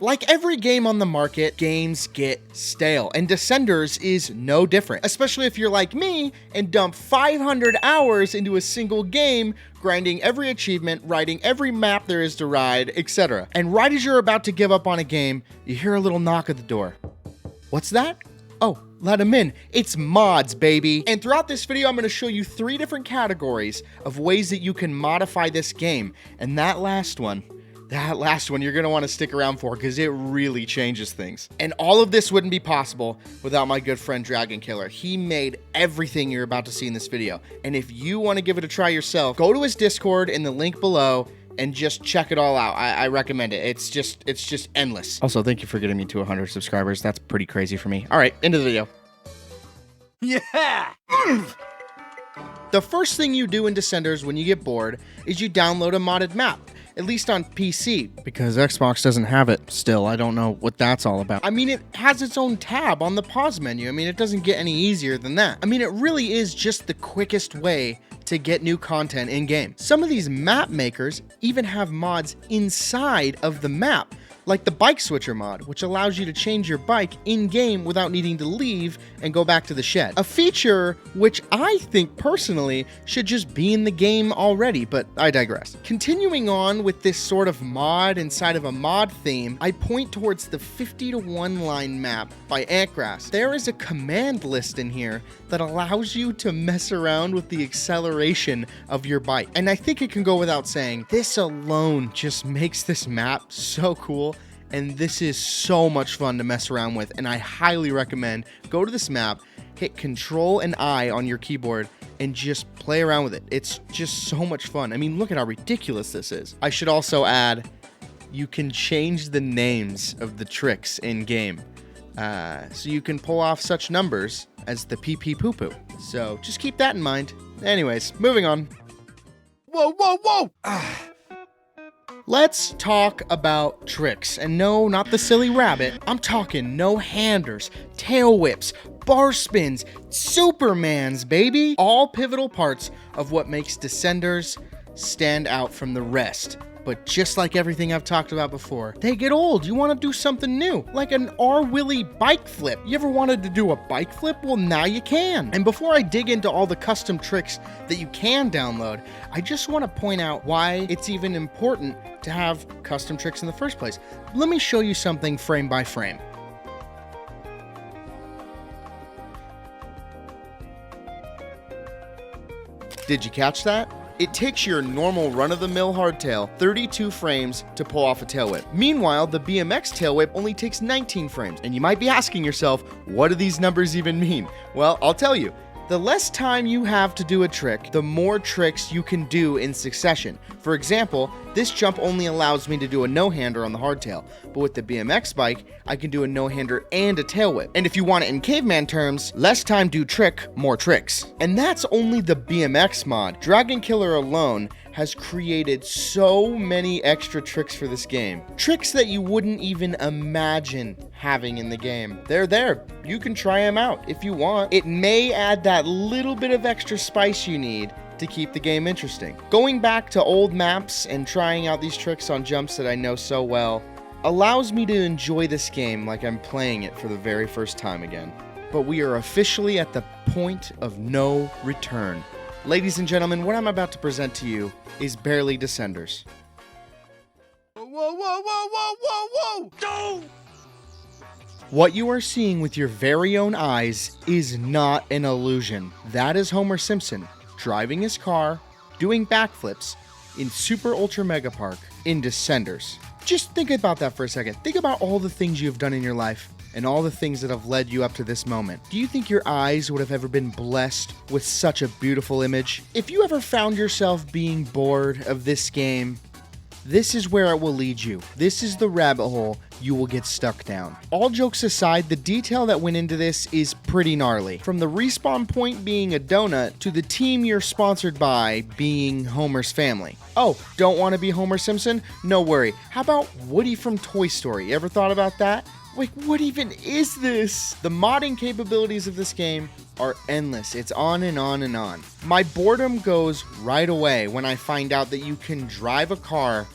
Like every game on the market, games get stale, and Descenders is no different, especially if you're like me and dump 500 hours into a single game, grinding every achievement, riding every map there is to ride, etc. And right as you're about to give up on a game, you hear a little knock at the door. What's that? Oh, let them in. It's mods, baby. And throughout this video, I'm going to show you 3 different categories of ways that you can modify this game. And that last one you're going to want to stick around for because it really changes things. And all of this wouldn't be possible without my good friend Dragon Killer. He made everything you're about to see in this video. And if you want to give it a try yourself, go to his Discord in the link below and just check it all out. I recommend it. It's just endless. Also, thank you for getting me to 100 subscribers. That's pretty crazy for me. All right, into the video. Yeah! The first thing you do in Descenders when you get bored is you download a modded map. At least on PC, because Xbox doesn't have it still. I don't know what that's all about. I mean, it has its own tab on the pause menu. I mean, it doesn't get any easier than that. I mean, it really is just the quickest way to get new content in-game. Some of these map makers even have mods inside of the map, like the Bike Switcher mod, which allows you to change your bike in-game without needing to leave and go back to the shed. A feature which I think personally should just be in the game already, but I digress. Continuing on with this sort of mod inside of a mod theme, I point towards the 50-to-1 line map by Antgrass. There is a command list in here that allows you to mess around with the acceleration of your bike. And I think it can go without saying, this alone just makes this map so cool. And this is so much fun to mess around with, and I highly recommend go to this map, hit Control and I on your keyboard, and just play around with it. It's just so much fun. I mean, look at how ridiculous this is. I should also add, you can change the names of the tricks in-game. So you can pull off such numbers as the pee-pee-poo-poo. So just keep that in mind. Anyways, moving on. Whoa, whoa, whoa! Let's talk about tricks. And no, not the silly rabbit. I'm talking no-handers, tail whips, bar spins, Supermans, baby. All pivotal parts of what makes Descenders stand out from the rest. But just like everything I've talked about before, they get old. You want to do something new, like an R-Willy bike flip. You ever wanted to do a bike flip? Well, now you can. And before I dig into all the custom tricks that you can download, I just want to point out why it's even important to have custom tricks in the first place. Let me show you something frame by frame. Did you catch that? It takes your normal run-of-the-mill hardtail 32 frames to pull off a tail whip. Meanwhile, the BMX tail whip only takes 19 frames. And you might be asking yourself, what do these numbers even mean? Well, I'll tell you. The less time you have to do a trick, the more tricks you can do in succession. For example, this jump only allows me to do a no-hander on the hardtail, but with the BMX bike, I can do a no-hander and a tail whip. And if you want it in caveman terms, less time do trick, more tricks. And that's only the BMX mod. Dragon Killer alone has created so many extra tricks for this game. Tricks that you wouldn't even imagine having in the game. They're there. You can try them out if you want. It may add that little bit of extra spice you need to keep the game interesting. Going back to old maps and trying out these tricks on jumps that I know so well allows me to enjoy this game like I'm playing it for the very first time again. But we are officially at the point of no return. Ladies and gentlemen, what I'm about to present to you is barely Descenders. Whoa, whoa, whoa, whoa, whoa, whoa! What you are seeing with your very own eyes is not an illusion. That is Homer Simpson driving his car, doing backflips in Super Ultra Mega Park in Descenders. Just think about that for a second. Think about all the things you've done in your life and all the things that have led you up to this moment. Do you think your eyes would have ever been blessed with such a beautiful image? If you ever found yourself being bored of this game, this is where it will lead you. This is the rabbit hole you will get stuck down. All jokes aside, the detail that went into this is pretty gnarly. From the respawn point being a donut to the team you're sponsored by being Homer's family. Oh, don't want to be Homer Simpson? No worry. How about Woody from Toy Story? You ever thought about that? Like, what even is this? The modding capabilities of this game are endless. It's on and on and on. My boredom goes right away when I find out that you can drive a car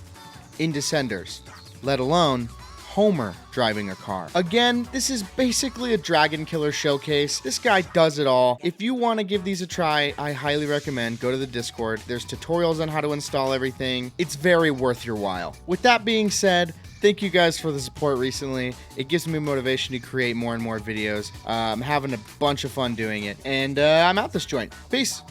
in Descenders, let alone Homer driving a car. Again, this is basically a Dragon Killer showcase. This guy does it all. If you want to give these a try, I highly recommend go to the Discord. There's tutorials on how to install everything. It's very worth your while. With that being said, thank you guys for the support recently. It gives me motivation to create more and more videos. I'm having a bunch of fun doing it. And I'm out this joint. Peace.